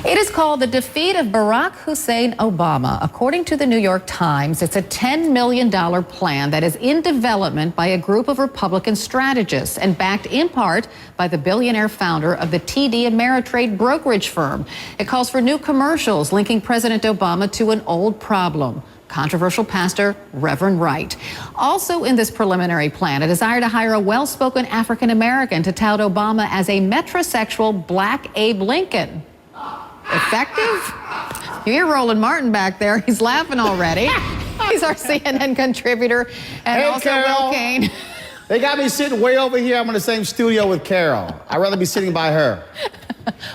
It is called the defeat of Barack Hussein Obama. According to the New York Times, it's a $10 million plan that is in development by a group of Republican strategists and backed in part by the billionaire founder of the TD Ameritrade brokerage firm. It calls for new commercials linking President Obama to an old problem: controversial pastor Reverend Wright. Also in this preliminary plan, a desire to hire a well-spoken African American to tout Obama as a metrosexual black Abe Lincoln. Effective? You hear Roland Martin back there. He's laughing already. He's our CNN contributor and hey, also Carol. Will Cain. They got me sitting way over here. I'm in the same studio with Carol. I'd rather be sitting by her.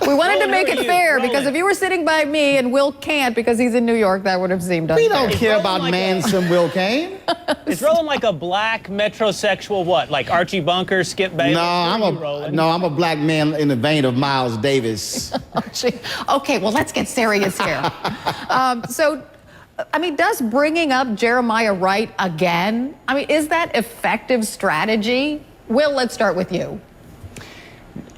We wanted Roland, to make it fair because if you were sitting by me and Will can't because he's in New York, that would have seemed unfair. We don't care about Manson, Will Cain. Is Roland like a black metrosexual what? Like Archie Bunker, Skip Bayless? No, I'm a black man in the vein of Miles Davis. Okay, well, let's get serious here. Does bringing up Jeremiah Wright again, is that effective strategy? Will, let's start with you.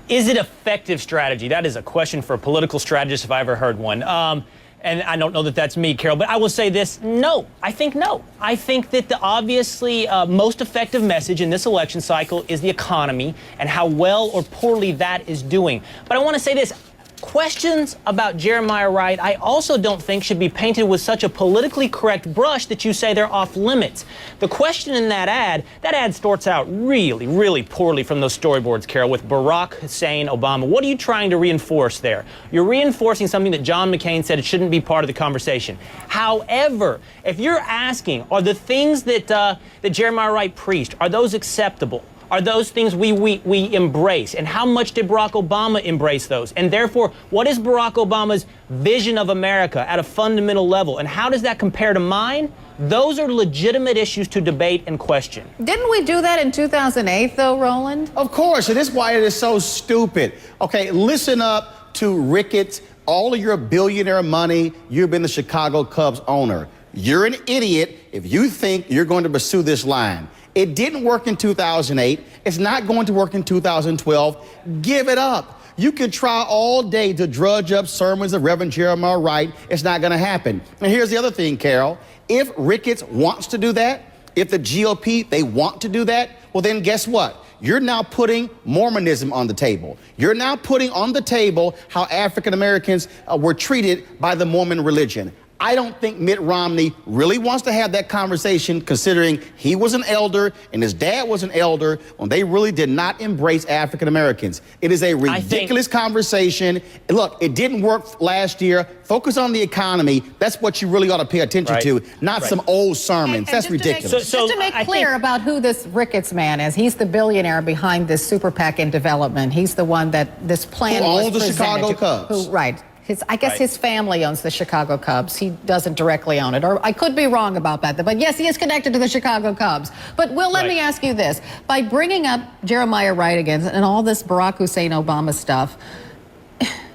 Is it effective strategy? That is a question for a political strategist if I ever heard one. And I don't know that that's me, Carol, but I will say this: no. I think no. I think that the obviously most effective message in this election cycle is the economy and how well or poorly that is doing. But I want to say this. Questions about Jeremiah Wright, I also don't think should be painted with such a politically correct brush that you say they're off limits. The question in that ad starts out really, really poorly from those storyboards, Carol, with Barack Hussein Obama. What are you trying to reinforce there? You're reinforcing something that John McCain said it shouldn't be part of the conversation. However, if you're asking, are the things that Jeremiah Wright preached, are those acceptable? Are those things we embrace? And how much did Barack Obama embrace those? And therefore, what is Barack Obama's vision of America at a fundamental level? And how does that compare to mine? Those are legitimate issues to debate and question. Didn't we do that in 2008, though, Roland? Of course, and this is why it is so stupid. Okay, listen up to Ricketts. All of your billionaire money, you've been the Chicago Cubs owner. You're an idiot if you think you're going to pursue this line. It didn't work in 2008. It's not going to work in 2012. Give it up. You could try all day to drudge up sermons of Reverend Jeremiah Wright. It's not going to happen. And here's the other thing, Carol. If Ricketts wants to do that, if the GOP, they want to do that, well, then guess what? You're now putting Mormonism on the table. You're now putting on the table how African Americans were treated by the Mormon religion. I don't think Mitt Romney really wants to have that conversation, considering he was an elder and his dad was an elder when they really did not embrace African Americans. It is a ridiculous conversation. Look, it didn't work last year. Focus on the economy. That's what you really ought to pay attention to, not some old sermons. That's ridiculous. Just to make clear about who this Ricketts man is, he's the billionaire behind this super PAC in development. He's the one that this plan was owns the Chicago Cubs. Right. I guess his family owns the Chicago Cubs. He doesn't directly own it. Or I could be wrong about that. But yes, he is connected to the Chicago Cubs. But Will, let me ask you this. By bringing up Jeremiah Wright again and all this Barack Hussein Obama stuff,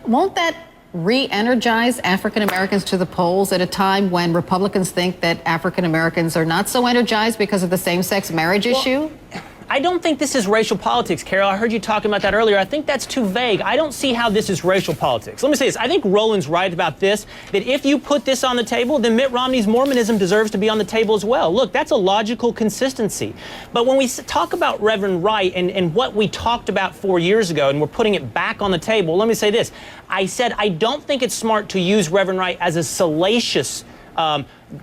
won't that re-energize African Americans to the polls at a time when Republicans think that African Americans are not so energized because of the same-sex marriage issue? I don't think this is racial politics, Carol. I heard you talking about that earlier. I think that's too vague. I don't see how this is racial politics. Let me say this. I think Roland's right about this, that if you put this on the table, then Mitt Romney's Mormonism deserves to be on the table as well. Look, that's a logical consistency. But when we talk about Reverend Wright and what we talked about 4 years ago, and we're putting it back on the table, let me say this. I said I don't think it's smart to use Reverend Wright as a salacious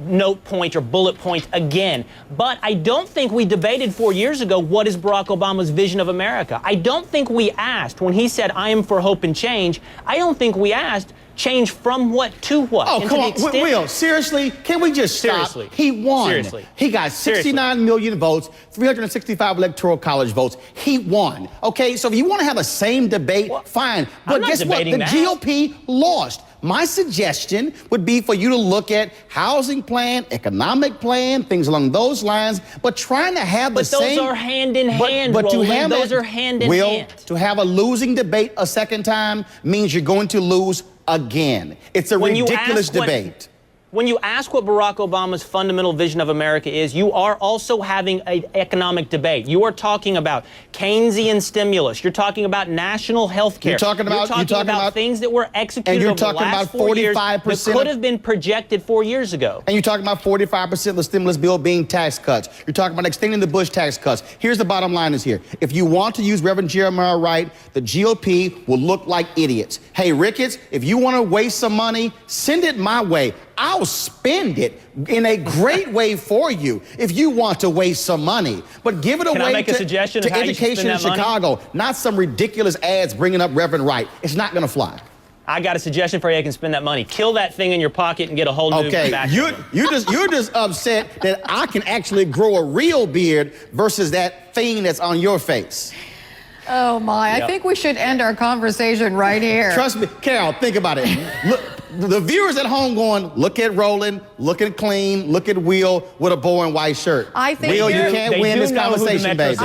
note point or bullet point again. But I don't think we debated 4 years ago what is Barack Obama's vision of America. I don't think we asked when he said, I am for hope and change. I don't think we asked change from what to what. Oh, come on, Will, seriously? Can we just stop? Seriously. He won. Seriously. He got 69 million votes, 365 electoral college votes. He won. Okay, so if you want to have the same debate, fine. But guess what? The GOP lost. My suggestion would be for you to look at housing plan, economic plan, things along those lines, but trying to have the same... But those are hand in hand, Roland. Those are hand in hand. To have a losing debate a second time means you're going to lose again. It's a ridiculous debate. when you ask what Barack Obama's fundamental vision of America is, you are also having an economic debate. You are talking about Keynesian stimulus. You're talking about national health care. You're talking about things that were executed over the last 4 years that could have been projected 4 years ago. And you're talking about 45% of the stimulus bill being tax cuts. You're talking about extending the Bush tax cuts. Here's the bottom line is here. If you want to use Reverend Jeremiah Wright, the GOP will look like idiots. Hey, Ricketts, if you want to waste some money, send it my way. I'll spend it in a great way for you if you want to waste some money. But give it away to education in Chicago, not some ridiculous ads bringing up Reverend Wright. It's not going to fly. I got a suggestion for you. I can spend that money. Kill that thing in your pocket and get a whole new back. You're just upset that I can actually grow a real beard versus that thing that's on your face. Oh, my. I think we should end our conversation right here. Trust me. Carol, think about it. Look, the viewers at home going, look at Roland, look at Clean, look at Will with a boring white shirt. I think Will, you can't win this conversation, baby.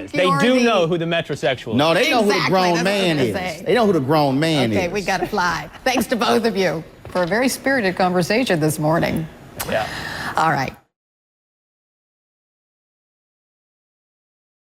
They do know who the metrosexual is. No, they know who the grown man is. They know who the grown man is. Okay, we got to fly. Thanks to both of you for a very spirited conversation this morning. Yeah. All right.